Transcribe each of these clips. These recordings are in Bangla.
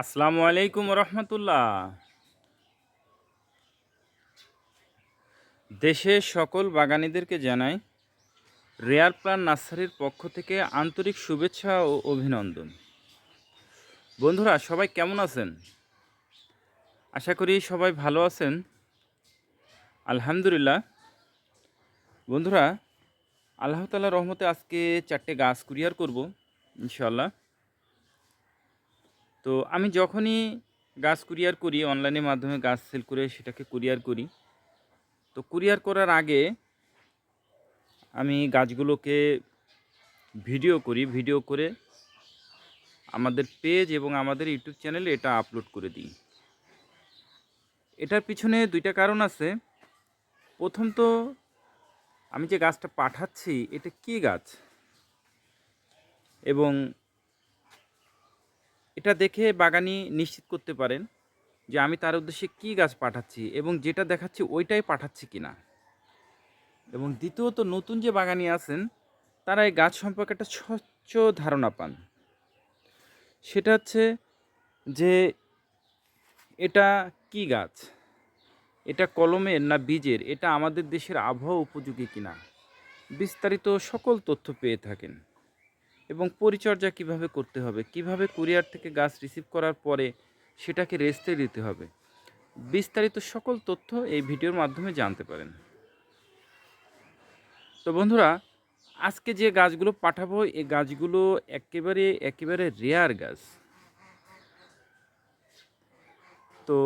আসসালামু আলাইকুম রহমতুল্লাহ। দেশের সকল বাগানীদেরকে জানাই রেয়ার প্লান্ট নার্সারির পক্ষ থেকে আন্তরিক শুভেচ্ছা ও অভিনন্দন। বন্ধুরা, সবাই কেমন আছেন? আশা করি সবাই ভালো আছেন। আলহামদুলিল্লাহ। বন্ধুরা, আল্লাহ তাআলার রহমতে আজকে 4টে গাছ কুরিয়ার করব ইনশাআল্লাহ। তো আমি যখনই গাছ কুরিয়ার করি, অনলাইনের মাধ্যমে গাছ সেল করে সেটাকে কুরিয়ার করি। তো কুরিয়ার করার আগে আমি গাছগুলোকে ভিডিও করে আমাদের পেজ এবং আমাদের ইউটিউব চ্যানেলে এটা আপলোড করে দিই। এটার পিছনে 2টা কারণ আছে। প্রথম তো, আমি যে গাছটা পাঠাচ্ছি এটা কী গাছ, এবং এটা দেখে বাগানি নিশ্চিত করতে পারেন যে আমি তার উদ্দেশ্যে কী গাছ পাঠাচ্ছি এবং যেটা দেখাচ্ছি ওইটাই পাঠাচ্ছি কিনা। এবং দ্বিতীয়ত, নতুন যে বাগানি আছেন তারা এই গাছ সম্পর্কে একটা স্বচ্ছ ধারণা পান। সেটা হচ্ছে যে এটা কী গাছ, এটা কলমের না বীজের, এটা আমাদের দেশের আবহাওয়া উপযোগী কিনা, বিস্তারিত সকল তথ্য পেয়ে থাকেন। এবং পরিচর্যা কিভাবে করতে হবে, কিভাবে কুরিয়ার থেকে গাছ রিসিভ করার পরে সেটাকে রেস্টে দিতে হবে, বিস্তারিত সকল তথ্য এই ভিডিওর মাধ্যমে জানতে পারেন। তো বন্ধুরা, আজকে যে গাছগুলো পাঠাবো এই গাছগুলো একেবারে রেয়ার গাছ। তো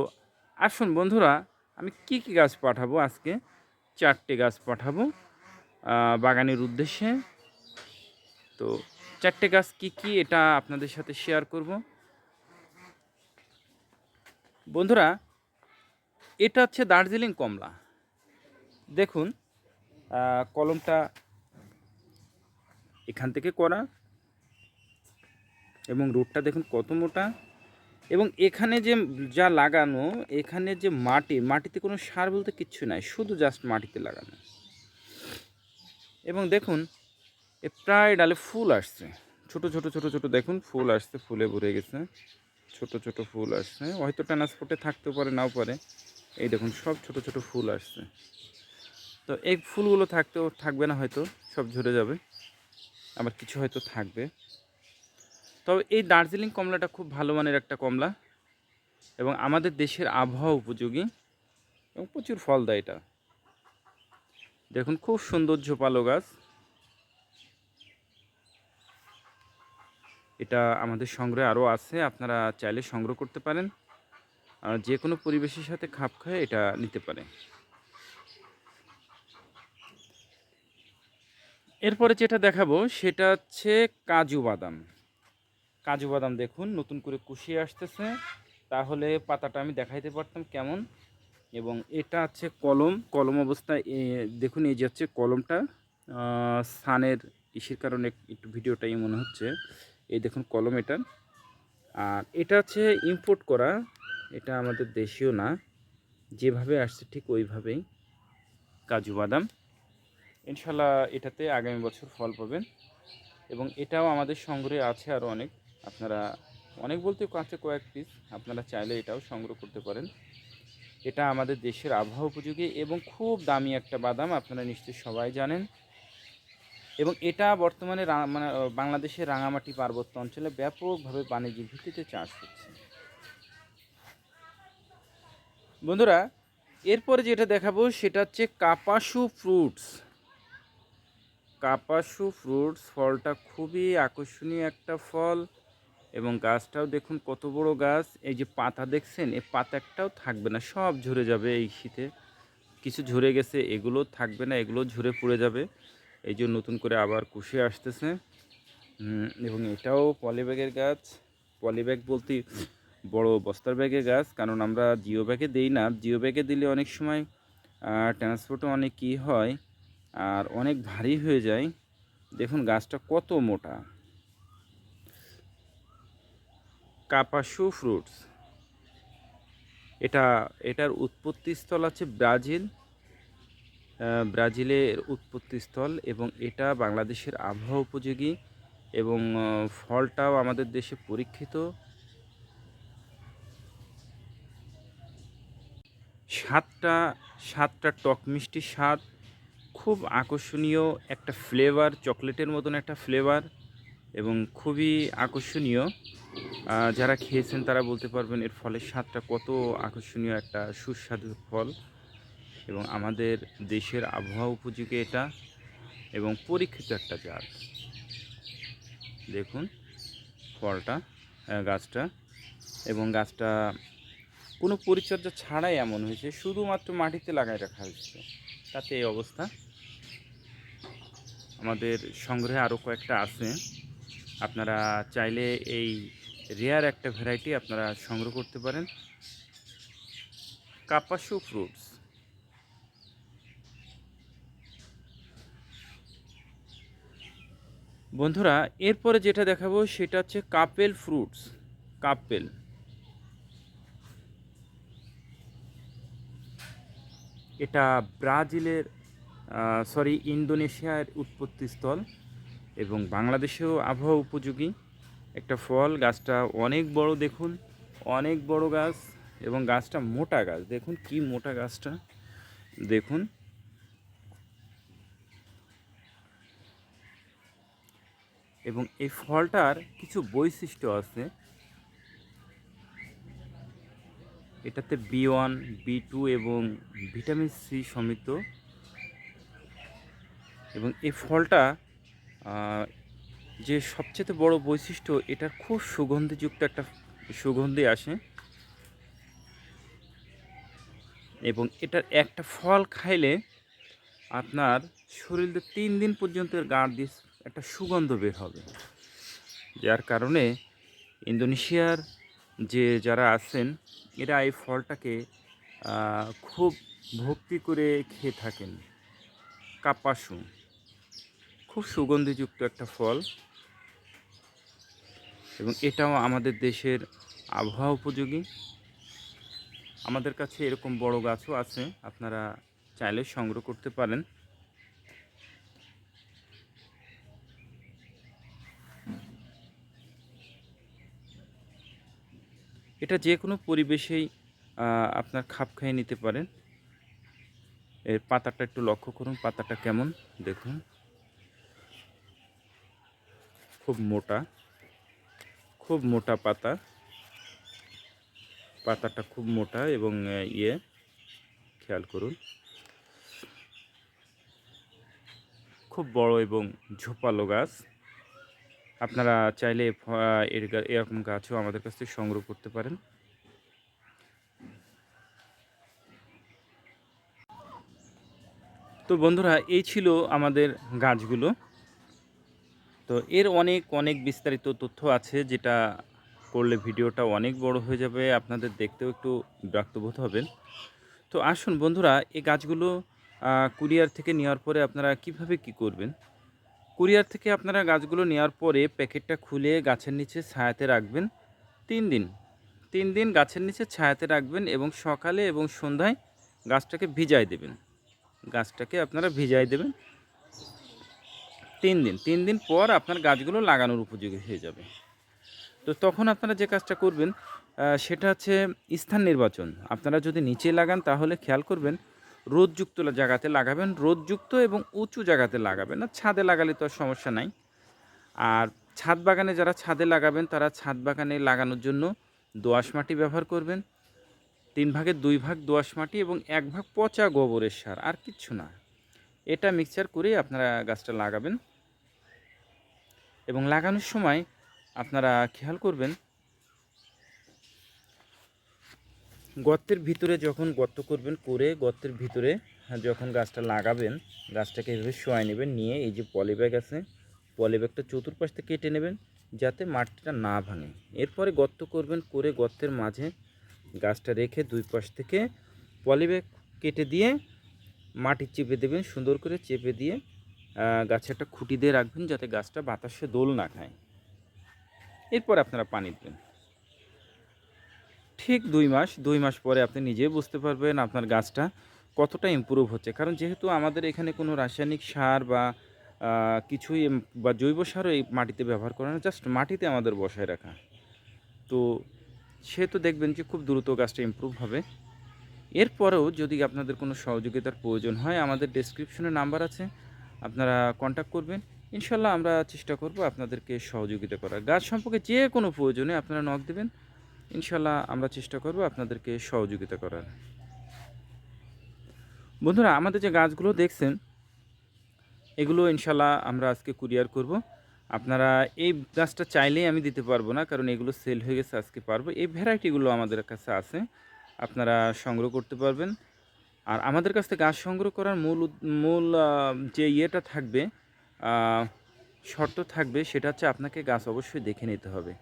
আসুন বন্ধুরা, আমি কি কি গাছ পাঠাবো আজকে। 4টে গাছ পাঠাবো বাগানের উদ্দেশ্যে। তো 4টে গাছ কি কি এটা আপনাদের সাথে শেয়ার করব। বন্ধুরা, এটা হচ্ছে দার্জিলিং কমলা। দেখুন, কলমটা এখান থেকে করা এবং রুটটা দেখুন কত মোটা। এবং এখানে যে যা লাগানো, এখানে যে মাটিতে কোনো সার বলতে কিচ্ছু নাই, শুধু জাস্ট মাটিতে লাগানো। এবং দেখুন, প্রায় ডালে ফুল আসছে, ছোট ছোট ছোট ছোট দেখুন ফুল আসছে, ফুলে ভরে গেছে, ছোট ছোট ফুল আসছে। হয়তো ট্রান্সপোর্টে থাকতেও পারে, নাও পারে। এই দেখুন সব ছোট ছোট ফুল আসছে। তো এই ফুলগুলো থাকবে না, হয়তো সব ঝরে যাবে, আবার কিছু হয়তো থাকবে। তবে এই দার্জিলিং কমলাটা খুব ভালো মানের একটা কমলা এবং আমাদের দেশের আবহাওয়া উপযোগী এবং প্রচুর ফল দেয় এটা। দেখুন খুব সুন্দর ঝোপালো গাছ। এটা আমাদের সংগ্রহে আরও আছে, আপনারা চাইলে সংগ্রহ করতে পারেন। যে কোনো পরিবেশের সাথে খাপ খায় এটা নিতে পারে। এরপরে যেটা দেখাবো সেটা হচ্ছে কাজু বাদাম। কাজু বাদাম দেখুন নতুন করে কুশিয়ে আসতেছে, তাহলে পাতাটা আমি দেখাইতে পারতাম কেমন। এবং এটা হচ্ছে কলম অবস্থায়। দেখুন এই যে হচ্ছে কলমটা, সানের ইসের কারণে একটু ভিডিওটাই মনে হচ্ছে। এই দেখুন কলম এটা। আর এটা হচ্ছে ইম্পোর্ট করা, এটা আমাদের দেশীয় না। যেভাবে আসছে ঠিক ওইভাবেই কাজু বাদাম। ইনশাল্লাহ এটাতে আগামী বছর ফল পাবেন। এবং এটাও আমাদের সংগ্রহে আছে আরও অনেক। আপনারা অনেক বলতে আছে কয়েক পিস, আপনারা চাইলে এটাও সংগ্রহ করতে পারেন। এটা আমাদের দেশের আবহাওয়া উপযোগী এবং খুব দামি একটা বাদাম, আপনারা নিশ্চয়ই সবাই জানেন। এবং এটা বর্তমানে মানে বাংলাদেশের রাঙামাটি পার্বত্য অঞ্চলে ব্যাপকভাবে বাণিজ্যিক ভিত্তিতে চাষ হচ্ছে। বন্ধুরা, এরপরে যেটা দেখাবো সেটা হচ্ছে কাপাসু ফ্রুটস। কাপাসু ফ্রুটস ফলটা খুবই আকর্ষণীয় একটা ফল এবং গাছটাও দেখুন কত বড় গাছ। এই যে পাতা দেখছেন, এই পাতা একটাও থাকবে না, সব ঝরে যাবে এই শীতে। কিছু ঝরে গেছে, এগুলো থাকবে না, এগুলো ঝরে পড়ে যাবে। এই যে নতুন করে আবার কুশি আসতেছে। এবং এটাও পলিব্যাগের গাছ। পলিব্যাগ বলতে বড় বস্তার ব্যাগের গাছ, কারণ আমরা জিও ব্যাগে দিই না। জিও ব্যাগে দিলে অনেক সময় ট্রান্সপোর্টে অনেক কী হয় আর অনেক ভারী হয়ে যায়। দেখুন গাছটা কত মোটা। কাপাসু ফ্রুটস, এটার উৎপত্তিস্থল আছে ব্রাজিল। ব্রাজিলের উৎপত্তিস্থল এবং এটা বাংলাদেশের আবহাওয়া উপযোগী এবং ফলটাও আমাদের দেশে পরীক্ষিত। স্বাদটা স্বাদটা টক মিষ্টি স্বাদ, খুব আকর্ষণীয় একটা ফ্লেভার, চকলেটের মতন একটা ফ্লেভার এবং খুবই আকর্ষণীয়। যারা খেয়েছেন তারা বলতে পারবেন এর ফলের স্বাদটা কত আকর্ষণীয়, একটা সুস্বাদু ফল এবং আমাদের দেশের আবহাওয়া উপযোগী এটা এবং পরীক্ষিত একটা জাত। দেখুন ফলটা, গাছটা, এবং গাছটা কোনো পরিচর্যা ছাড়াই এমন হয়েছে, শুধুমাত্র মাটিতে লাগাই রাখা হয়েছে, তাতে এই অবস্থা। আমাদের সংগ্রহে আরও কয়েকটা আছে, আপনারা চাইলে এই রেয়ার একটা ভ্যারাইটি আপনারা সংগ্রহ করতে পারেন, কাপাসু ফ্রুটস। বন্ধুরা এরপরে যেটা দেখাবো সেটা হচ্ছে কাপেল ফ্রুটস। কাপেল, এটা ব্রাজিলের ইন্দোনেশিয়ার উৎপত্তিস্থল এবং বাংলাদেশেও আবহাওয়া উপযোগী একটা ফল। গাছটা অনেক বড়, দেখুন অনেক বড় গাছ এবং গাছটা মোটা গাছ, দেখুন কি মোটা গাছটা, দেখুন। এবং এই ফলটার কিছু বৈশিষ্ট্য আছে, এটাতে B1, B2 এবং ভিটামিন সি সমৃদ্ধ এবং এই ফলটা যে সবচেয়ে বড় বৈশিষ্ট্য, এটার খুব সুগন্ধিযুক্ত একটা সুগন্ধি আসে এবং এটার একটা ফল খাইলে আপনার শরীরে 3 দিন পর্যন্ত এর গা দিয়ে একটা সুগন্ধ বের হবে, যার কারণে ইন্দোনেশিয়ার যারা আছেন এরা এই ফলটাকে খুব ভক্তি করে খেয়ে থাকেন। কাপাসু খুব সুগন্ধিযুক্ত একটা ফল এবং এটাও আমাদের দেশের আবহাওয়া উপযোগী। আমাদের কাছে এরকম বড় গাছও আছে, আপনারা চাইলে সংগ্রহ করতে পারেন। এটা যে কোনো পরিবেশেই আপনার খাপ খাইয়ে নিতে পারেন। এর পাতাটা একটু লক্ষ্য করুন, পাতাটা কেমন দেখুন, খুব মোটা, খুব মোটা পাতা, পাতাটা খুব মোটা এবং খেয়াল করুন খুব বড় এবং ঝোপালো গাছ। আপনারা চাইলে এরকম গাছও আমাদের কাছ থেকে সংগ্রহ করতে পারেন। তো বন্ধুরা এই ছিল আমাদের গাছগুলো। তো এর অনেক অনেক বিস্তারিত তথ্য আছে, যেটা করলে ভিডিওটা অনেক বড় হয়ে যাবে, আপনাদের দেখতেও একটু বিরক্ত বোধ হবেন। তো আসুন বন্ধুরা, এই গাছগুলো কুরিয়ার থেকে নেওয়ার পরে আপনারা কিভাবে কি করবেন। কুরিয়ার থেকে আপনারা গাছগুলো নেওয়ার পরে প্যাকেটটা খুলে গাছের নিচে ছায়াতে রাখবেন 3 দিন। 3 দিন গাছের নিচে ছায়াতে রাখবেন এবং সকালে এবং সন্ধ্যায় গাছটাকে ভিজাই দেবেন। গাছটাকে আপনারা ভিজাই দেবেন 3 দিন। 3 দিন পর আপনার গাছগুলো লাগানোর উপযোগী হয়ে যাবে। তো তখন আপনারা যে কাজটা করবেন সেটা হচ্ছে স্থান নির্বাচন। আপনারা যদি নিচে লাগান তাহলে খেয়াল করবেন রোদযুক্ত জায়গাতে লাগাবেন, রোদযুক্ত এবং উঁচু জায়গাতে লাগাবেন না, ছাদে লাগালে তো আর সমস্যা নাই। আর ছাদ বাগানে যারা ছাদে লাগাবেন তারা ছাদ বাগানে লাগানোর জন্য দোআঁশ মাটি ব্যবহার করবেন, 3 ভাগের 2 ভাগ দোআঁশ মাটি এবং 1 ভাগ পচা গোবরের সার, আর কিচ্ছু না। এটা মিক্সচার করেই আপনারা গাছটা লাগাবেন এবং লাগানোর সময় আপনারা খেয়াল করবেন গর্তের ভিতরে যখন গর্ত করবেন, করে গর্তের ভিতরে যখন গাছটা লাগাবেন, গাছটাকে এভাবে শোয়াই নেবেন, নিয়ে এই যে পলিব্যাগ আছে, পলিব্যাগটা চতুর্পাশ থেকে কেটে নেবেন যাতে মাটিটা না ভাঙে। এরপরে গর্ত করবেন, করে গর্তের মাঝে গাছটা রেখে 2 পাশ থেকে পলিব্যাগ কেটে দিয়ে মাটি চেপে দেবেন, সুন্দর করে চেপে দিয়ে গাছে একটা খুঁটি দিয়ে রাখবেন যাতে গাছটা বাতাসে দোল না খায়। এরপর আপনারা পানি দেবেন। ঠিক 2 মাস পরে আপনি নিজেই বুঝতে পারবেন আপনার গাছটা কতটা ইমপ্রুভ হচ্ছে। কারণ যেহেতু আমাদের এখানে কোনো রাসায়নিক সার বা কিছুই বা জৈব সারও এই মাটিতে ব্যবহার করে না, জাস্ট মাটিতে আমাদের বসায় রাখা। তো সেহেতু দেখবেন যে খুব দ্রুত গাছটা ইমপ্রুভ হবে। এরপরেও যদি আপনাদের কোনো সহযোগিতার প্রয়োজন হয়, আমাদের ডেসক্রিপশনে নাম্বার আছে, আপনারা কন্ট্যাক্ট করবেন। ইনশাল্লাহ আমরা চেষ্টা করব আপনাদেরকে সহযোগিতা করার। গাছ সম্পর্কে যে কোনো প্রয়োজনে আপনারা নক দেবেন, ইনশাল্লাহ আমরা চেষ্টা করব আপনাদেরকে সহযোগিতা করার। বন্ধুরা, আমাদের যে গাছগুলো দেখছেন, এগুলো ইনশাল্লাহ আমরা আজকে কুরিয়ার করব। আপনারা এই গাছটা চাইলেই আমি দিতে পারবো না, কারণ এগুলো সেল হয়ে গেছে, আজকে পারবো। এই ভ্যারাইটিগুলো আমাদের কাছে আছে, আপনারা সংগ্রহ করতে পারবেন। আর আমাদের কাছ থেকে গাছ সংগ্রহ করার মূল যে ইয়েটা থাকবে, শর্ত থাকবে, সেটা হচ্ছে আপনাকে গাছ অবশ্যই দেখে নিতে হবে।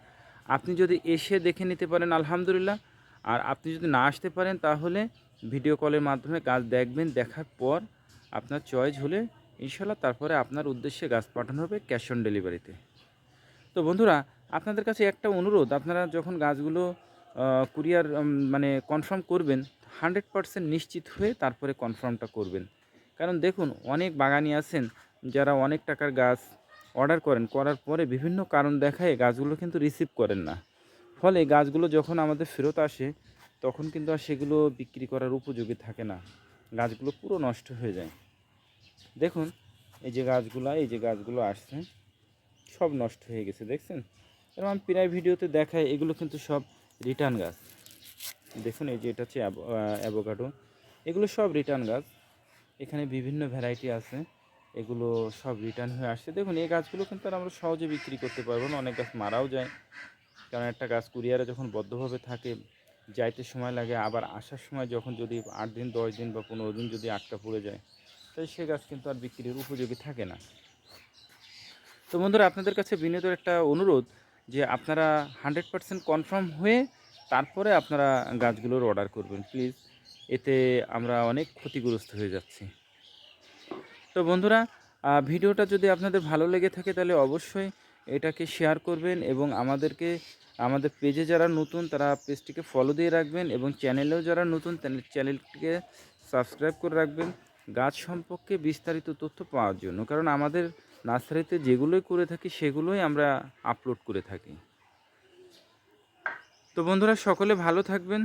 আপনি যদি এসে দেখে নিতে পারেন আলহামদুলিল্লাহ, আর আপনি যদি না আসতে পারেন তাহলে ভিডিও কলের মাধ্যমে গাছ দেখবেন, দেখার পর আপনার চয়েস হলে ইনশাল্লাহ তারপরে আপনার উদ্দেশ্যে গাছ পাঠানো হবে ক্যাশ অন ডেলিভারিতে। তো বন্ধুরা, আপনাদের কাছে একটা অনুরোধ, আপনারা যখন গাছগুলো কুরিয়ার মানে কনফার্ম করবেন, 100% নিশ্চিত হয়ে তারপরে কনফার্মটা করবেন। কারণ দেখুন, অনেক বাগানি আছেন যারা অনেক টাকার গাছ অর্ডার করার পরে বিভিন্ন কারণ দেখায় গাছগুলো কিন্তু রিসিভ করেন না। ফলে গাছগুলো যখন আমাদের ফেরত আসে, তখন কিন্তু আর সেগুলো বিক্রি করার উপযোগী থাকে না, গাছগুলো পুরো নষ্ট হয়ে যায়। দেখুন, এই যে গাছগুলো আসছে সব নষ্ট হয়ে গেছে, দেখছেন? এবং আমি প্রায় ভিডিওতে দেখাই, এগুলো কিন্তু সব রিটার্ন গাছ। দেখুন, এই যে এটা হচ্ছে অ্যাভোকাডো, এগুলো সব রিটার্ন গাছ। এখানে বিভিন্ন ভ্যারাইটি আছে, এগুলো সব রিটার্ন হয়ে আসছে। দেখুন, এই গাছগুলো কিন্তু আর আমরা সহজে বিক্রি করতে পারবো না, অনেক গাছ মারাও যায়। কারণ একটা গাছ কুরিয়ারে যখন বদ্ধভাবে থাকে, যাইতে সময় লাগে, আবার আসার সময় যখন যদি 8 দিন 10 দিন বা 15 দিন যদি আটকা পড়ে যায়, তাই সে গাছ কিন্তু আর বিক্রির উপযোগী থাকে না। তো বন্ধুরা, আপনাদের কাছে বিনীত একটা অনুরোধ যে আপনারা 100% কনফার্ম হয়ে তারপরে আপনারা গাছগুলোর অর্ডার করবেন প্লিজ। এতে আমরা অনেক ক্ষতিগ্রস্ত হয়ে যাচ্ছি। তো বন্ধুরা, ভিডিওটা যদি আপনাদের ভালো লেগে থাকে তাহলে অবশ্যই এটাকে শেয়ার করবেন, এবং আমাদের পেজে যারা নতুন তারা পেজটিকে ফলো দিয়ে রাখবেন, এবং চ্যানেলেও যারা নতুন চ্যানেলটিকে সাবস্ক্রাইব করে রাখবেন গাছ সম্পর্কে বিস্তারিত তথ্য পাওয়ার জন্য। কারণ আমাদের নার্সারিতে যেগুলোই করে থাকি সেগুলোই আমরা আপলোড করে থাকি। তো বন্ধুরা, সকলে ভালো থাকবেন,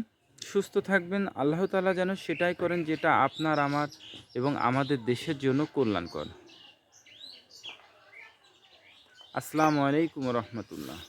সুস্থ থাকবেন। আল্লাহ তাআলা যেন সেটাই করেন যেটা আপনার, আমার এবং আমাদের দেশের জন্য কল্যাণকর। আসসালামু আলাইকুম রহমতুল্লাহ।